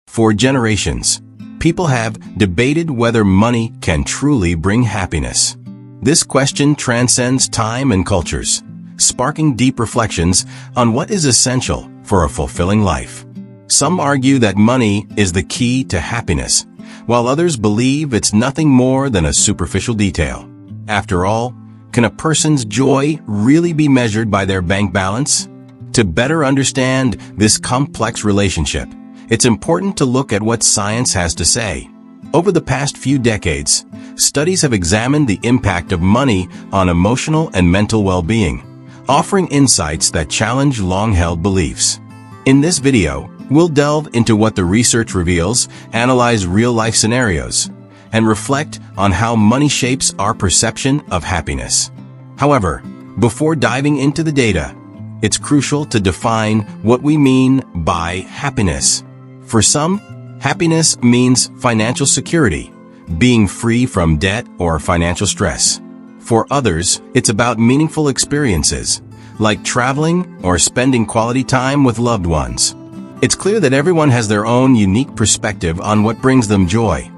For generations, people have debated whether money can truly bring happiness. This question transcends time and cultures, sparking deep reflections on what is essential for a fulfilling life. Some argue that money is the key to happiness, while others believe it's nothing more than a superficial detail. After all, can a person's joy really be measured by their bank balance? To better understand this complex relationship, it's important to look at what science has to say. Over the past few decades, studies have examined the impact of money on emotional and mental well-being, offering insights that challenge long-held beliefs. In this video, we'll delve into what the research reveals, analyze real-life scenarios, and reflect on how money shapes our perception of happiness. However, before diving into the data, it's crucial to define what we mean by happiness. For some, happiness means financial security, being free from debt or financial stress. For others, it's about meaningful experiences, like traveling or spending quality time with loved ones. It's clear that everyone has their own unique perspective on what brings them joy.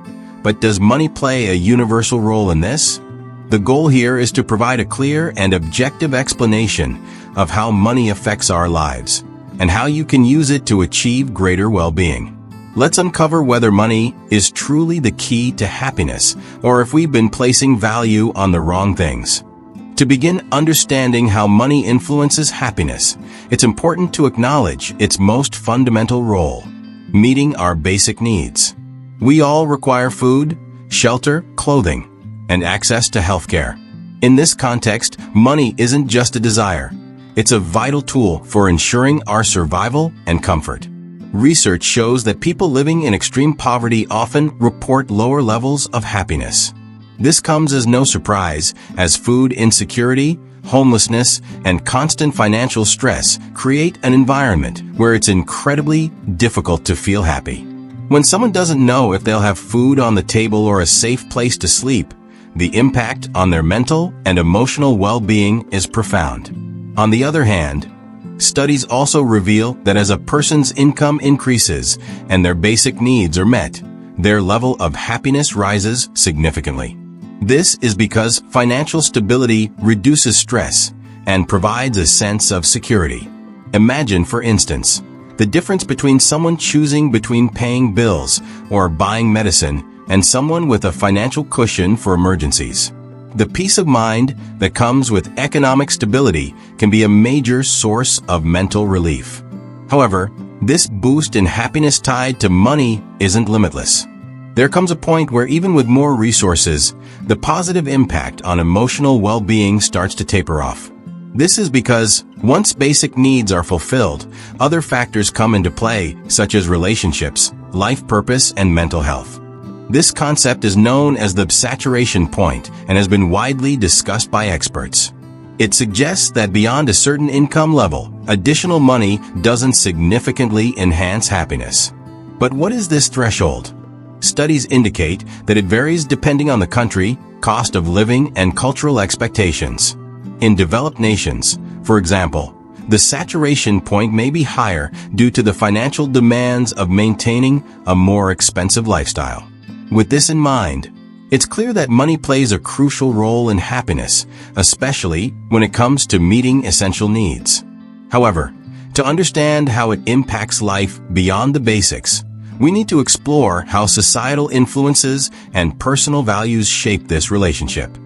But does money play a universal role in this? The goal here is to provide a clear and objective explanation of how money affects our lives, and how you can use it to achieve greater well-being. Let's uncover whether money is truly the key to happiness, or if we've been placing value on the wrong things. To begin understanding how money influences happiness, it's important to acknowledge its most fundamental role: meeting our basic needs. We all require food, shelter, clothing, and access to healthcare. In this context, money isn't just a desire. It's a vital tool for ensuring our survival and comfort. Research shows that people living in extreme poverty often report lower levels of happiness. This comes as no surprise, as food insecurity, homelessness, and constant financial stress create an environment where it's incredibly difficult to feel happy. When someone doesn't know if they'll have food on the table or a safe place to sleep, the impact on their mental and emotional well-being is profound. On the other hand, studies also reveal that as a person's income increases and their basic needs are met, their level of happiness rises significantly. This is because financial stability reduces stress and provides a sense of security. Imagine, for instance, the difference between someone choosing between paying bills or buying medicine and someone with a financial cushion for emergencies. The peace of mind that comes with economic stability can be a major source of mental relief. However, this boost in happiness tied to money isn't limitless. There comes a point where even with more resources, the positive impact on emotional well-being starts to taper off. This is because once basic needs are fulfilled, other factors come into play, such as relationships, life purpose, and mental health. This concept is known as the saturation point and has been widely discussed by experts. It suggests that beyond a certain income level, additional money doesn't significantly enhance happiness. But what is this threshold? Studies indicate that it varies depending on the country, cost of living, and cultural expectations. In developed nations, for example, the saturation point may be higher due to the financial demands of maintaining a more expensive lifestyle. With this in mind, it's clear that money plays a crucial role in happiness, especially when it comes to meeting essential needs. However, to understand how it impacts life beyond the basics, we need to explore how societal influences and personal values shape this relationship.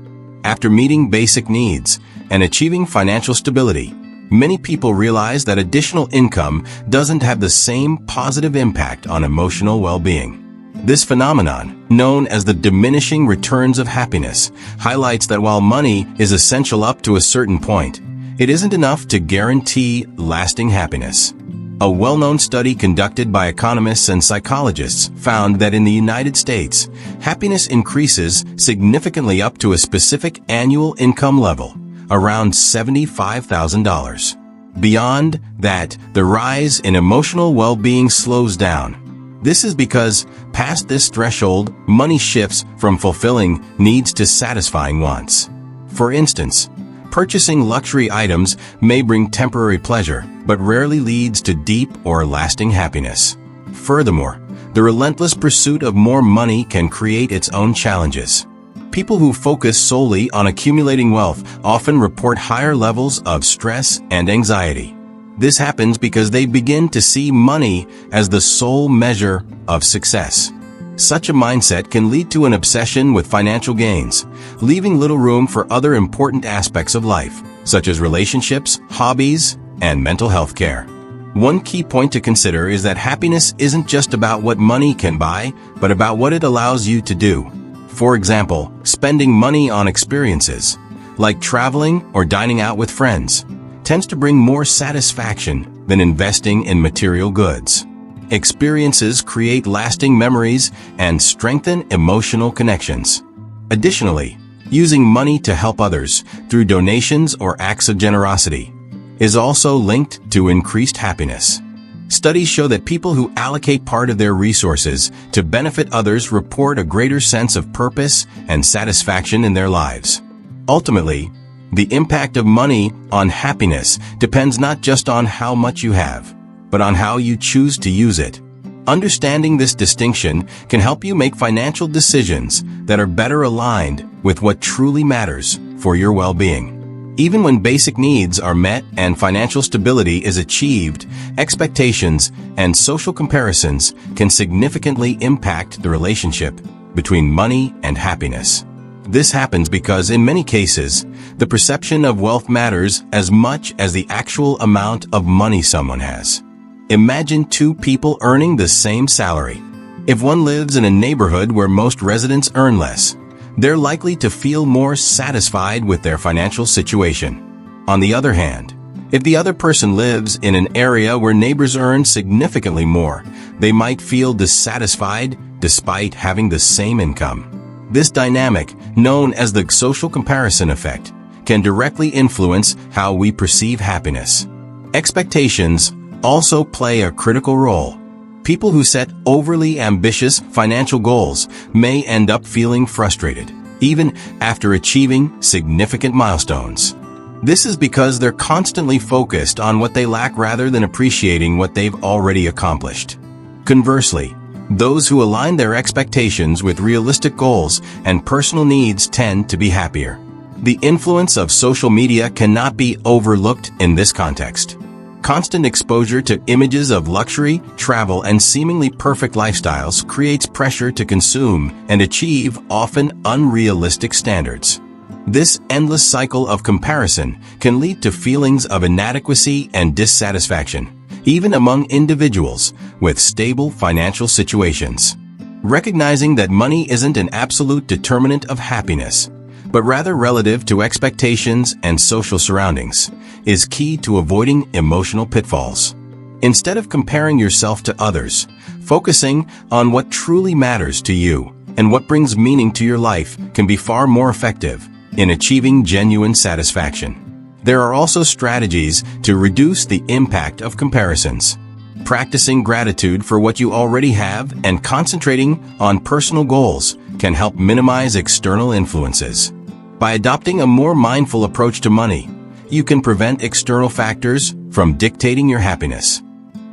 After meeting basic needs and achieving financial stability, many people realize that additional income doesn't have the same positive impact on emotional well-being. This phenomenon, known as the diminishing returns of happiness, highlights that while money is essential up to a certain point, it isn't enough to guarantee lasting happiness. A well-known study conducted by economists and psychologists found that in the United States, happiness increases significantly up to a specific annual income level, around $75,000. Beyond that, the rise in emotional well-being slows down. This is because, past this threshold, money shifts from fulfilling needs to satisfying wants. For instance, purchasing luxury items may bring temporary pleasure, but rarely leads to deep or lasting happiness. Furthermore, the relentless pursuit of more money can create its own challenges. People who focus solely on accumulating wealth often report higher levels of stress and anxiety. This happens because they begin to see money as the sole measure of success. Such a mindset can lead to an obsession with financial gains, leaving little room for other important aspects of life, such as relationships, hobbies, and mental health care. One key point to consider is that happiness isn't just about what money can buy, but about what it allows you to do. For example, spending money on experiences, like traveling or dining out with friends, tends to bring more satisfaction than investing in material goods. Experiences create lasting memories and strengthen emotional connections. Additionally, using money to help others through donations or acts of generosity is also linked to increased happiness. Studies show that people who allocate part of their resources to benefit others report a greater sense of purpose and satisfaction in their lives. Ultimately, the impact of money on happiness depends not just on how much you have, but on how you choose to use it. Understanding this distinction can help you make financial decisions that are better aligned with what truly matters for your well-being. Even when basic needs are met and financial stability is achieved, expectations and social comparisons can significantly impact the relationship between money and happiness. This happens because, in many cases, the perception of wealth matters as much as the actual amount of money someone has. Imagine two people earning the same salary. If one lives in a neighborhood where most residents earn less, they're likely to feel more satisfied with their financial situation. On the other hand, if the other person lives in an area where neighbors earn significantly more, they might feel dissatisfied despite having the same income. This dynamic, known as the social comparison effect, can directly influence how we perceive happiness. Expectations also play a critical role. People who set overly ambitious financial goals may end up feeling frustrated, even after achieving significant milestones. This is because they're constantly focused on what they lack rather than appreciating what they've already accomplished. Conversely, those who align their expectations with realistic goals and personal needs tend to be happier. The influence of social media cannot be overlooked in this context. Constant exposure to images of luxury, travel, and seemingly perfect lifestyles creates pressure to consume and achieve often unrealistic standards. This endless cycle of comparison can lead to feelings of inadequacy and dissatisfaction, even among individuals with stable financial situations. Recognizing that money isn't an absolute determinant of happiness, but rather relative to expectations and social surroundings, is key to avoiding emotional pitfalls. Instead of comparing yourself to others, focusing on what truly matters to you and what brings meaning to your life can be far more effective in achieving genuine satisfaction. There are also strategies to reduce the impact of comparisons. Practicing gratitude for what you already have and concentrating on personal goals can help minimize external influences. By adopting a more mindful approach to money, you can prevent external factors from dictating your happiness.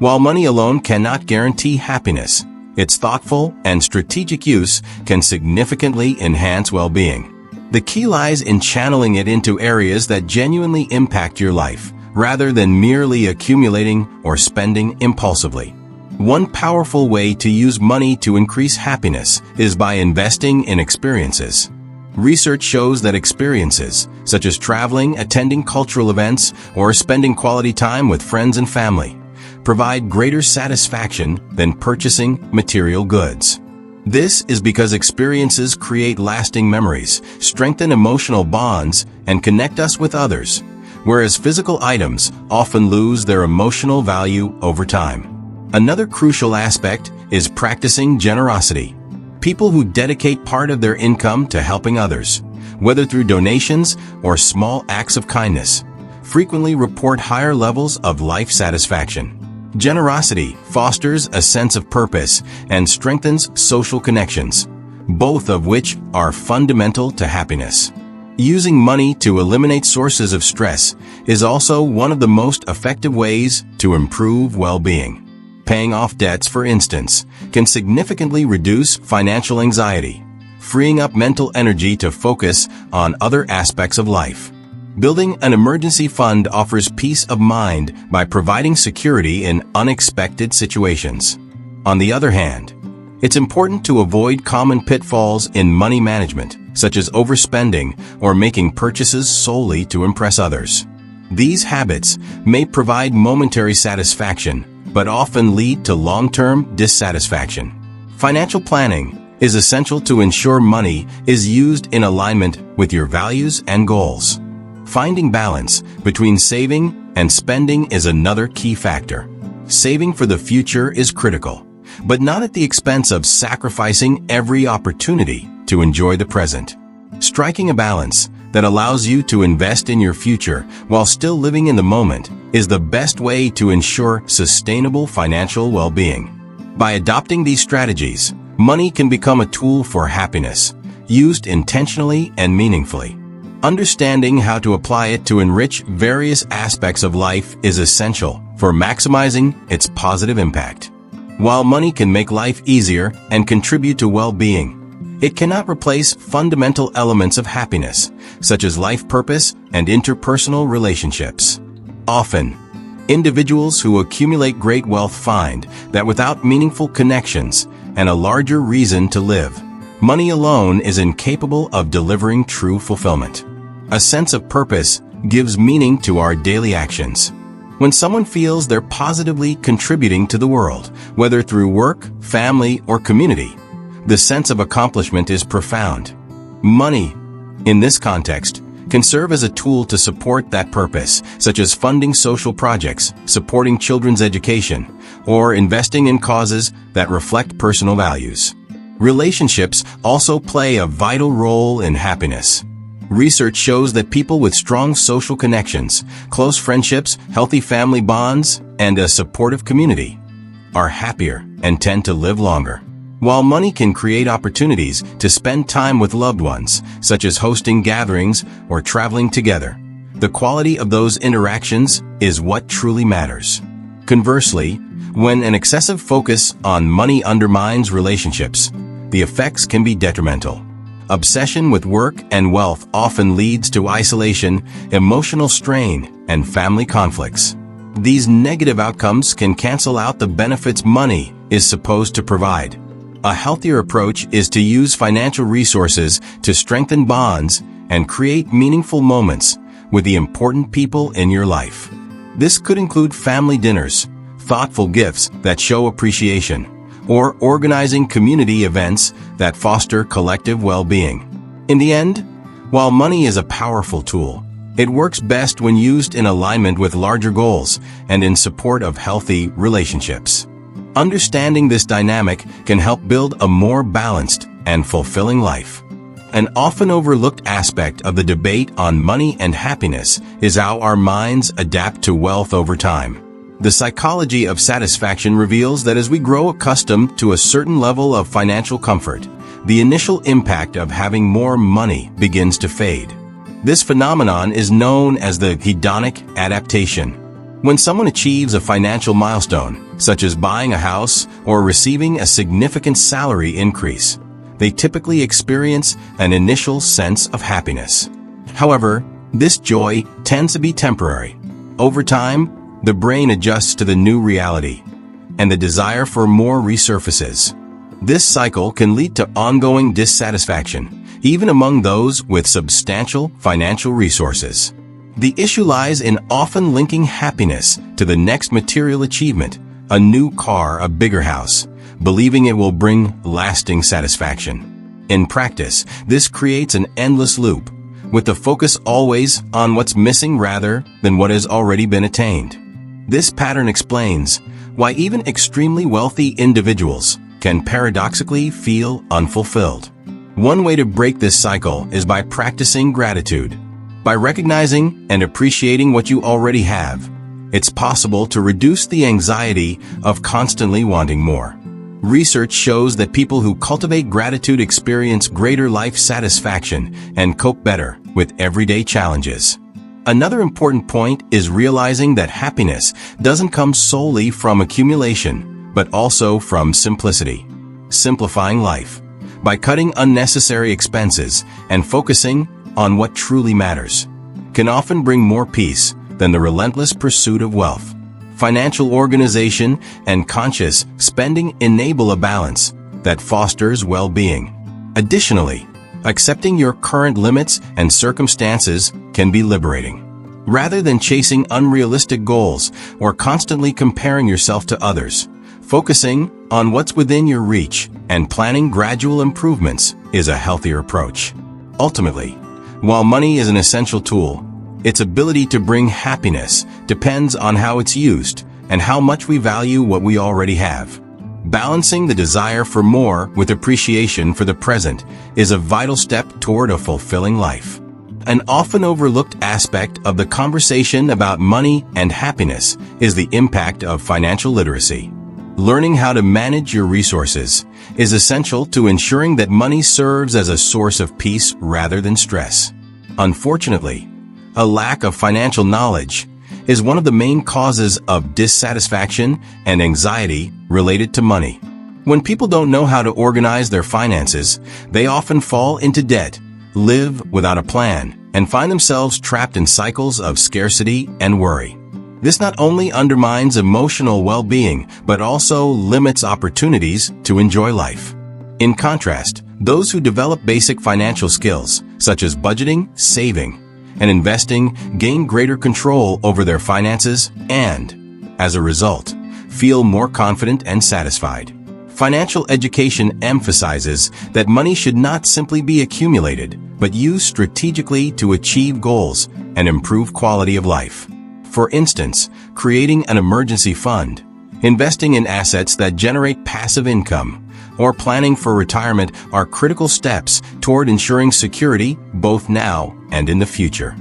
While money alone cannot guarantee happiness, its thoughtful and strategic use can significantly enhance well-being. The key lies in channeling it into areas that genuinely impact your life, rather than merely accumulating or spending impulsively. One powerful way to use money to increase happiness is by investing in experiences. Research shows that experiences, such as traveling, attending cultural events, or spending quality time with friends and family, provide greater satisfaction than purchasing material goods. This is because experiences create lasting memories, strengthen emotional bonds, and connect us with others, whereas physical items often lose their emotional value over time. Another crucial aspect is practicing generosity. People who dedicate part of their income to helping others, whether through donations or small acts of kindness, frequently report higher levels of life satisfaction. Generosity fosters a sense of purpose and strengthens social connections, both of which are fundamental to happiness. Using money to eliminate sources of stress is also one of the most effective ways to improve well-being. Paying off debts, for instance, can significantly reduce financial anxiety, freeing up mental energy to focus on other aspects of life. Building an emergency fund offers peace of mind by providing security in unexpected situations. On the other hand, it's important to avoid common pitfalls in money management, such as overspending or making purchases solely to impress others. These habits may provide momentary satisfaction, but often lead to long-term dissatisfaction. Financial planning is essential to ensure money is used in alignment with your values and goals. Finding balance between saving and spending is another key factor. Saving for the future is critical, but not at the expense of sacrificing every opportunity to enjoy the present. Striking a balance that allows you to invest in your future while still living in the moment is the best way to ensure sustainable financial well-being. By adopting these strategies, money can become a tool for happiness, used intentionally and meaningfully. Understanding how to apply it to enrich various aspects of life is essential for maximizing its positive impact. While money can make life easier and contribute to well-being, it cannot replace fundamental elements of happiness, such as life purpose and interpersonal relationships. Often, individuals who accumulate great wealth find that without meaningful connections and a larger reason to live, money alone is incapable of delivering true fulfillment. A sense of purpose gives meaning to our daily actions. When someone feels they're positively contributing to the world, whether through work, family, or community, the sense of accomplishment is profound. Money, in this context, can serve as a tool to support that purpose, such as funding social projects, supporting children's education, or investing in causes that reflect personal values. Relationships also play a vital role in happiness. Research shows that people with strong social connections, close friendships, healthy family bonds, and a supportive community are happier and tend to live longer. While money can create opportunities to spend time with loved ones, such as hosting gatherings or traveling together, the quality of those interactions is what truly matters. Conversely, when an excessive focus on money undermines relationships, the effects can be detrimental. Obsession with work and wealth often leads to isolation, emotional strain, and family conflicts. These negative outcomes can cancel out the benefits money is supposed to provide. A healthier approach is to use financial resources to strengthen bonds and create meaningful moments with the important people in your life. This could include family dinners, thoughtful gifts that show appreciation, or organizing community events that foster collective well-being. In the end, while money is a powerful tool, it works best when used in alignment with larger goals and in support of healthy relationships. Understanding this dynamic can help build a more balanced and fulfilling life. An often overlooked aspect of the debate on money and happiness is how our minds adapt to wealth over time. The psychology of satisfaction reveals that as we grow accustomed to a certain level of financial comfort, the initial impact of having more money begins to fade. This phenomenon is known as the hedonic adaptation. When someone achieves a financial milestone, such as buying a house or receiving a significant salary increase, they typically experience an initial sense of happiness. However, this joy tends to be temporary. Over time, the brain adjusts to the new reality, and the desire for more resurfaces. This cycle can lead to ongoing dissatisfaction, even among those with substantial financial resources. The issue lies in often linking happiness to the next material achievement, a new car, a bigger house, believing it will bring lasting satisfaction. In practice, this creates an endless loop, with the focus always on what's missing rather than what has already been attained. This pattern explains why even extremely wealthy individuals can paradoxically feel unfulfilled. One way to break this cycle is by practicing gratitude. By recognizing and appreciating what you already have, it's possible to reduce the anxiety of constantly wanting more. Research shows that people who cultivate gratitude experience greater life satisfaction and cope better with everyday challenges. Another important point is realizing that happiness doesn't come solely from accumulation, but also from simplicity. Simplifying life by cutting unnecessary expenses and focusing on what truly matters can often bring more peace than the relentless pursuit of wealth. Financial organization and conscious spending enable a balance that fosters well-being. Additionally, accepting your current limits and circumstances can be liberating. Rather than chasing unrealistic goals or constantly comparing yourself to others, focusing on what's within your reach and planning gradual improvements is a healthier approach. Ultimately, while money is an essential tool, its ability to bring happiness depends on how it's used and how much we value what we already have. Balancing the desire for more with appreciation for the present is a vital step toward a fulfilling life. An often overlooked aspect of the conversation about money and happiness is the impact of financial literacy. Learning how to manage your resources is essential to ensuring that money serves as a source of peace rather than stress. Unfortunately, a lack of financial knowledge is one of the main causes of dissatisfaction and anxiety related to money. When people don't know how to organize their finances, they often fall into debt, live without a plan, and find themselves trapped in cycles of scarcity and worry. This not only undermines emotional well-being, but also limits opportunities to enjoy life. In contrast, those who develop basic financial skills, such as budgeting, saving, and investing, gain greater control over their finances and, as a result, feel more confident and satisfied. Financial education emphasizes that money should not simply be accumulated, but used strategically to achieve goals and improve quality of life. For instance, creating an emergency fund, investing in assets that generate passive income, or planning for retirement are critical steps toward ensuring security both now and in the future.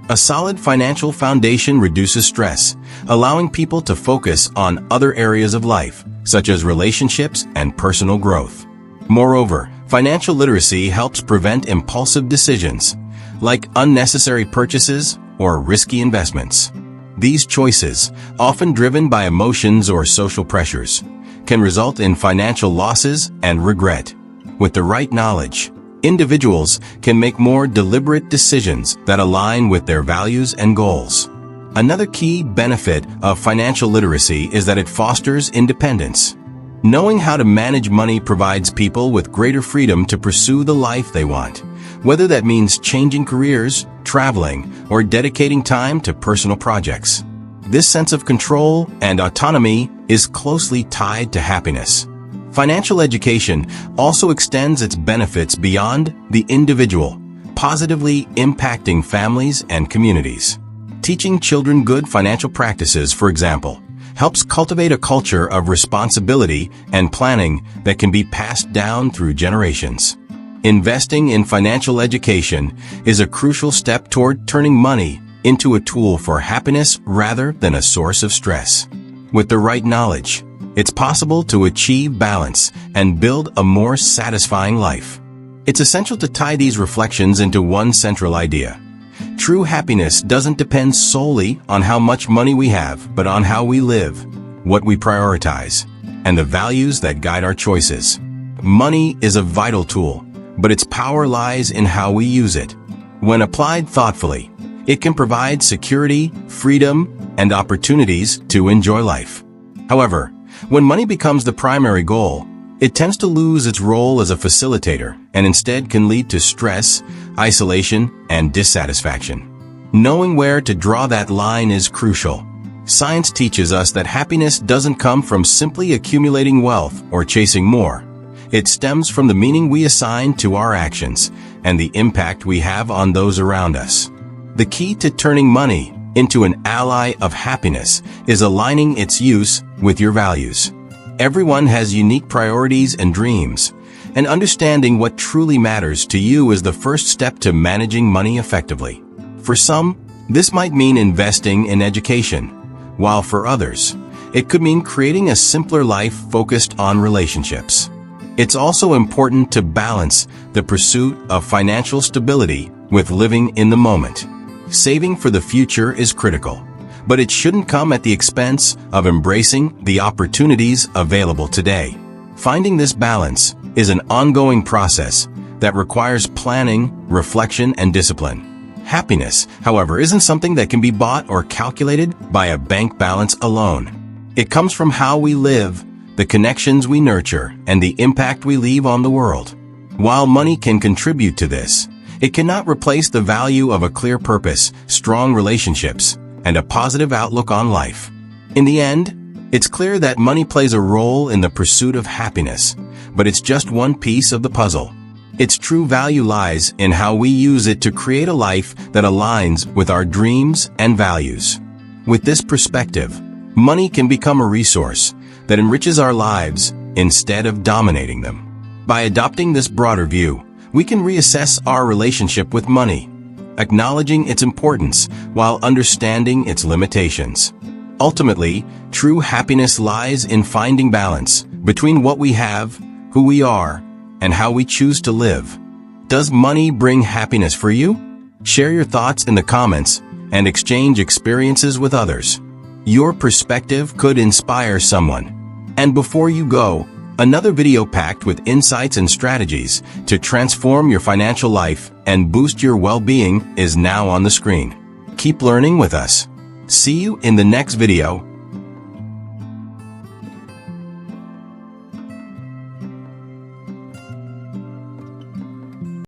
A solid financial foundation reduces stress, allowing people to focus on other areas of life, such as relationships and personal growth. Moreover, financial literacy helps prevent impulsive decisions, like unnecessary purchases or risky investments. These choices, often driven by emotions or social pressures, can result in financial losses and regret. With the right knowledge, individuals can make more deliberate decisions that align with their values and goals. Another key benefit of financial literacy is that it fosters independence. Knowing how to manage money provides people with greater freedom to pursue the life they want, whether that means changing careers, traveling, or dedicating time to personal projects. This sense of control and autonomy is closely tied to happiness. Financial education also extends its benefits beyond the individual, positively impacting families and communities. Teaching children good financial practices, for example, helps cultivate a culture of responsibility and planning that can be passed down through generations. Investing in financial education is a crucial step toward turning money into a tool for happiness rather than a source of stress. With the right knowledge, it's possible to achieve balance and build a more satisfying life. It's essential to tie these reflections into one central idea. True happiness doesn't depend solely on how much money we have, but on how we live, what we prioritize, and the values that guide our choices. Money is a vital tool, but its power lies in how we use it. When applied thoughtfully, it can provide security, freedom, and opportunities to enjoy life. However, when money becomes the primary goal, it tends to lose its role as a facilitator and instead can lead to stress, isolation, and dissatisfaction. Knowing where to draw that line is crucial. Science teaches us that happiness doesn't come from simply accumulating wealth or chasing more. It stems from the meaning we assign to our actions and the impact we have on those around us. The key to turning money into an ally of happiness is aligning its use with your values. Everyone has unique priorities and dreams, and understanding what truly matters to you is the first step to managing money effectively. For some, this might mean investing in education, while for others, it could mean creating a simpler life focused on relationships. It's also important to balance the pursuit of financial stability with living in the moment. Saving for the future is critical, but it shouldn't come at the expense of embracing the opportunities available today. Finding this balance is an ongoing process that requires planning, reflection, and discipline. Happiness, however, isn't something that can be bought or calculated by a bank balance alone. It comes from how we live, the connections we nurture, and the impact we leave on the world. While money can contribute to this, it cannot replace the value of a clear purpose, strong relationships, and a positive outlook on life. In the end, it's clear that money plays a role in the pursuit of happiness, but it's just one piece of the puzzle. Its true value lies in how we use it to create a life that aligns with our dreams and values. With this perspective, money can become a resource that enriches our lives instead of dominating them. By adopting this broader view, we can reassess our relationship with money, acknowledging its importance while understanding its limitations. Ultimately, true happiness lies in finding balance between what we have, who we are, and how we choose to live. Does money bring happiness for you? Share your thoughts in the comments and exchange experiences with others. Your perspective could inspire someone. And before you go, another video packed with insights and strategies to transform your financial life and boost your well-being is now on the screen. Keep learning with us. See you in the next video.